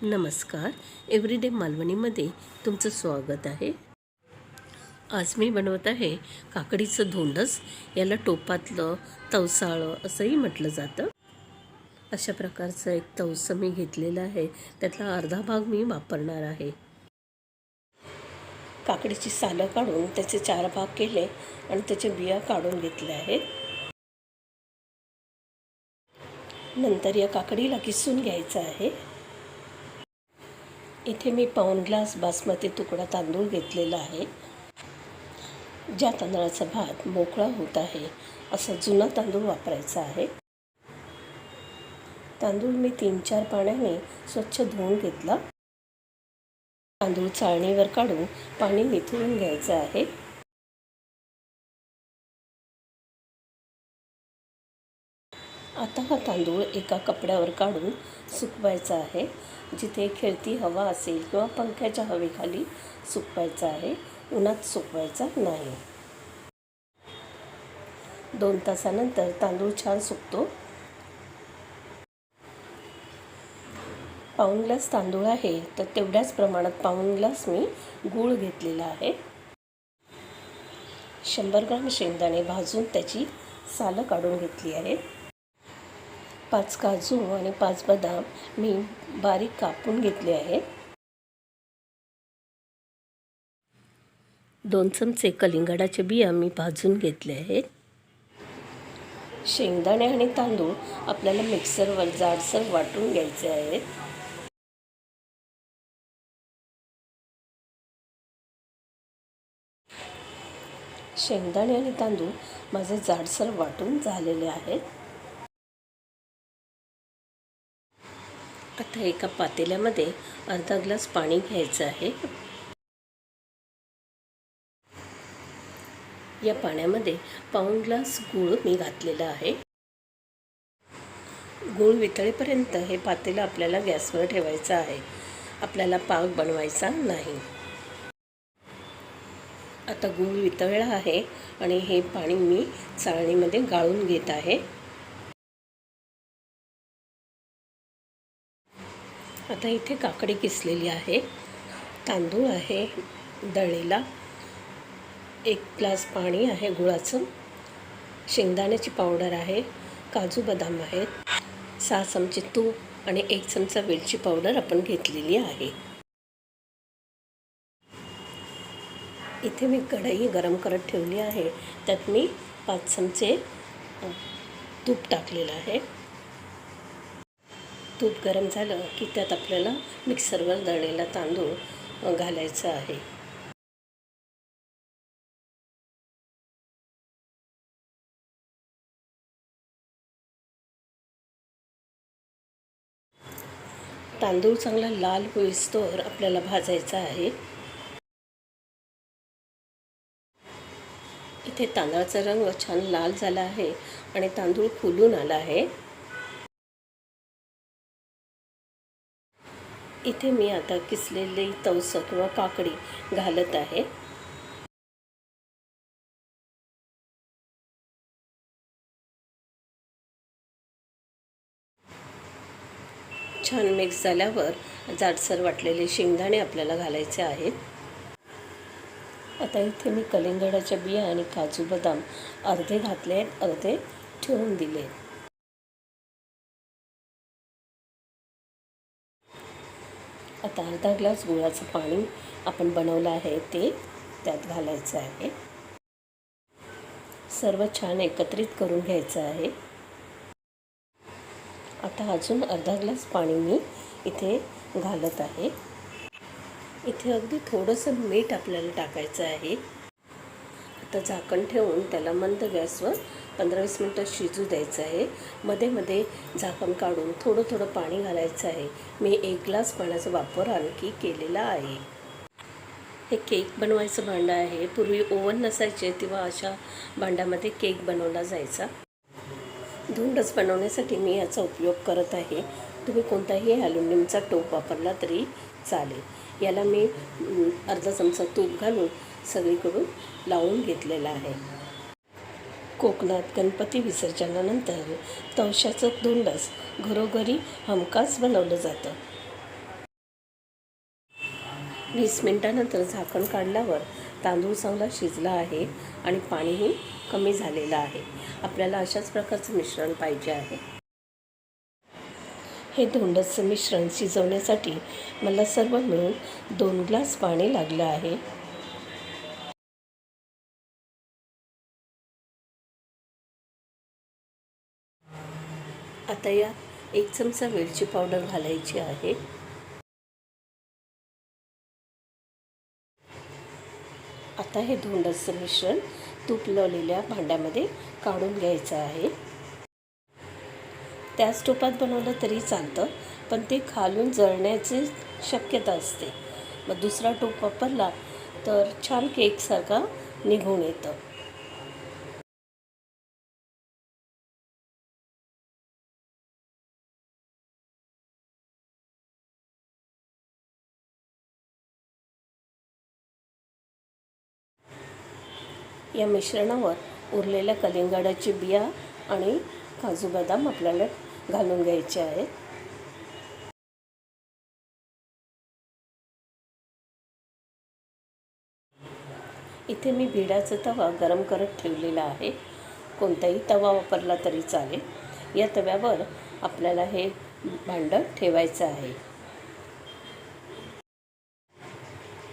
नमस्कार. एव्हरीडे मालवणीमध्ये तुमचं स्वागत आहे. आज मी बनवत आहे काकडीचं धोंडस. याला टोपातलं तवसाळं असंही म्हटलं जातं. अशा प्रकारचं एक तवसं मी घेतलेलं आहे. त्यातला अर्धा भाग मी वापरणार आहे. काकडीची सालं काढून त्याचे 4 भाग केले आणि त्याच्या बिया काढून घेतल्या आहेत. नंतर या काकडीला किसून घ्यायचं आहे. इथे मी पाऊण ग्लास बासमती तुकडा तांदूळ घेतलेला आहे. ज्या तांदळाचा भात मोकळा होत आहे असा जुना तांदूळ वापरायचा आहे. तांदूळ मी 3-4 पाण्याने स्वच्छ धुवून घेतला. तांदूळ चाळणीवर काढून पाणी निथळून घ्यायचं आहे. आता हा तांदूळ एका कपड्यावर काढून सुकवायचा आहे. जिथे खेळती हवा असेल किंवा पंख्याच्या हवेखाली सुकवायचा आहे. उन्हात सुकवायचा नाही. 2 तासानंतर तांदूळ छान सुकतो. पाऊण ग्लास तांदूळ आहे तर तेवढ्याच प्रमाणात पाऊण ग्लास मी गूळ घेतलेला आहे. 100 ग्रॅम शेंगदाणे भाजून त्याची सालं काढून घेतली आहे. 5 काजू आणि 5 बदाम मी बारीक कापून घेतले आहेत. 2 चमचे कलिंगडाचे बिया मी भाजून घेतले आहेत. शेंगदाणे आणि तांदूळ आपल्याला मिक्सरवर जाडसर वाटून घ्यायचे आहेत. शेंगदाणे आणि तांदूळ माझे जाडसर वाटून झालेले आहेत. आता एका पातेल्यामध्ये अर्धा ग्लास पाणी घ्यायचं आहे. या पाण्यामध्ये पाऊण ग्लास गूळ मी घातलेला आहे. गूळ वितळेपर्यंत हे पातेलं आपल्याला गॅसवर ठेवायचं आहे. आपल्याला पाक बनवायचा नाही. आता गूळ वितळला आहे आणि हे पाणी मी चाळणीमध्ये गाळून घेत आहे. आता इथे काकडी किसलेली आहे. तांदूळ आहे दळलेला. 1 ग्लास पाणी आहे गुळाचं. शेंगदाण्याची पावडर आहे. काजू बदाम आहेत. 6 चमचे तूप आणि 1 चमचा वेलची पावडर आपण घेतलेली आहे. इथे मी कढई गरम करत ठेवली आहे. त्यात मी 5 चमचे तूप टाकलेलं आहे. तूप गरम झालं की त्यात आपल्याला मिक्सरवर दळलेला तांदूळ घालायचा आहे. तांदूळ चांगला लाल होईस्तोवर आपल्याला भाजायचा आहे. इथे तांदळाचा रंग छान लाल झाला आहे आणि तांदूळ फुलून आला आहे. इथे मी आता किसलेली तवसं किंवा काकडी घालत आहे. छान मिक्स झाल्यावर जाडसर वाटलेले शेंगदाणे आपल्याला घालायचे आहेत. आता इथे मी कलिंगडाच्या बिया आणि काजू बदाम अर्धे घातले आहेत, अर्धे ठेवून दिले. आता अर्धा ग्लास गुळाचं पाणी आपण बनवलं आहे ते त्यात घालायचं आहे. सर्व छान एकत्रित करून घ्यायचं आहे. आता अजून अर्धा ग्लास पाणी मी इथे घालत आहे. इथे अगदी थोडंसं मीठ आपल्याला टाकायचं आहे. आता झाकण ठेवून त्याला मंद गॅसवर 15-20 मिनटं शिजू द्यायचं आहे. मध्ये मध्ये झाकण काढून थोडं थोडं पाणी घालायचं आहे. मी 1 ग्लास पाण्याचा वापर आणखी केलेला आहे. हे केक बनवायचं भांडं आहे. पूर्वी ओव्हन नसायचे तेव्हा अशा भांड्यामध्ये केक बनवला जायचा. धोंडस बनवण्यासाठी मी याचा उपयोग करत आहे. तुम्ही कोणताही ॲल्युमिनियमचा टोप वापरला तरी चालेल. याला मी अर्धा चमचा तूप घालून सगळीकडून लावून घेतलेला आहे. कोकणात गणपती विसर्जनानंतर तवशाचं धोंडस घरोघरी हमखास बनवलं जातं. 20 मिनिटानंतर झाकण काढल्यावर तांदूळ चांगला शिजला आहे आणि पाणीही कमी झालेलं आहे. आपल्याला अशाच प्रकारचं मिश्रण पाहिजे आहे. हे धोंडचं मिश्रण शिजवण्यासाठी मला सर्व मिळून 2 ग्लास पाणी लागलं आहे. आता यात 1 चमचा वेलची पावडर घालायची आहे. आता हे धोंडचं मिश्रण तूप लावलेल्या भांड्यामध्ये काढून घ्यायचं आहे. त्याच तुपात बनवलं तरी चालतं, पण ते खालून जळण्याची शक्यता असते. मग दुसरा तूप वापरला तर छान केकसारखा निघून येतं. या मिश्रणावर उरलेल्या कलिंगडाची बिया आणि काजू बदाम आपल्याला घालून घ्यायचे आहेत. इथे मी भिडाचा तवा गरम करत ठेवलेला आहे. कोणताही तवा वापरला तरी चालेल. या तव्यावर आपल्याला हे भांडं ठेवायचं आहे.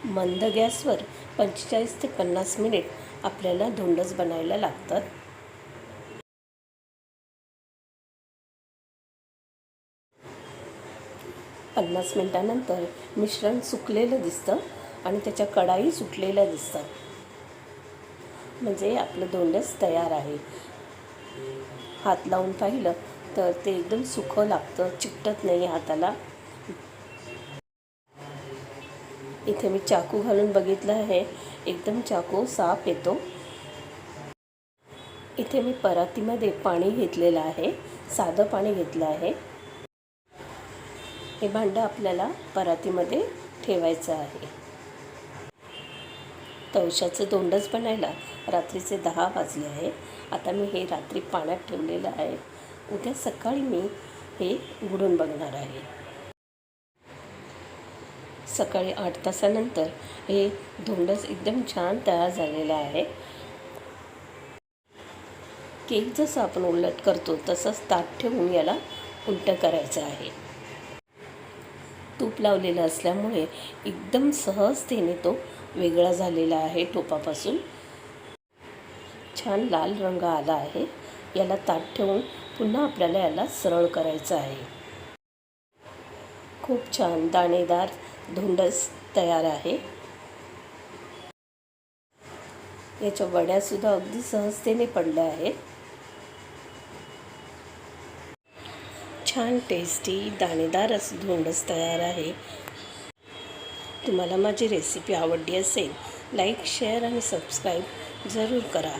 मंद गॅसवर 45 ते 50 मिनिट आपल्याला धोंडच बनायला लागतात. पन्नास मिनिटानंतर मिश्रण सुकलेलं दिसतं आणि त्याच्या कडाही सुटलेल्या दिसतात. म्हणजे आपलं धोंडच तयार आहे. हात लावून पाहिलं तर ते एकदम सुकं लागतं, चिकटत नाही हाताला. इथे मी चाकू घालून बघितलं आहे, एकदम चाकू साफ येतो. इथे मी परातीमध्ये पाणी घेतलेलं आहे, साधं पाणी घेतलं आहे. हे भांडं आपल्याला परातीमध्ये ठेवायचं आहे. तवशाचं धोंडच बनायला रात्रीचे 10 वाजले आहे. आता मी हे रात्री पाण्यात ठेवलेलं आहे. उद्या सकाळी मी हे उघडून बघणार आहे. सकाळी 8 तासानंतर हे धोंडच एकदम छान तयार झालेलं आहे. केक जसं आपण उलट करतो तसंच ताट ठेवून याला उलटं करायचं आहे. तूप लावलेलं असल्यामुळे एकदम सहजतेने तो वेगळा झालेला आहे टोपापासून. छान लाल रंग आला आहे. याला ताट ठेवून पुन्हा आपल्याला याला सरळ करायचं आहे. खूप छान दाणेदार धोंडच तयार आहे. याच्या वड्यासुद्धा अगदी सहजतेने पडल्या आहेत. छान टेस्टी दाणेदार असं धोंडच तयार आहे. तुम्हाला माझी रेसिपी आवडली असेल, लाईक, शेअर आणि सबस्क्राईब जरूर करा.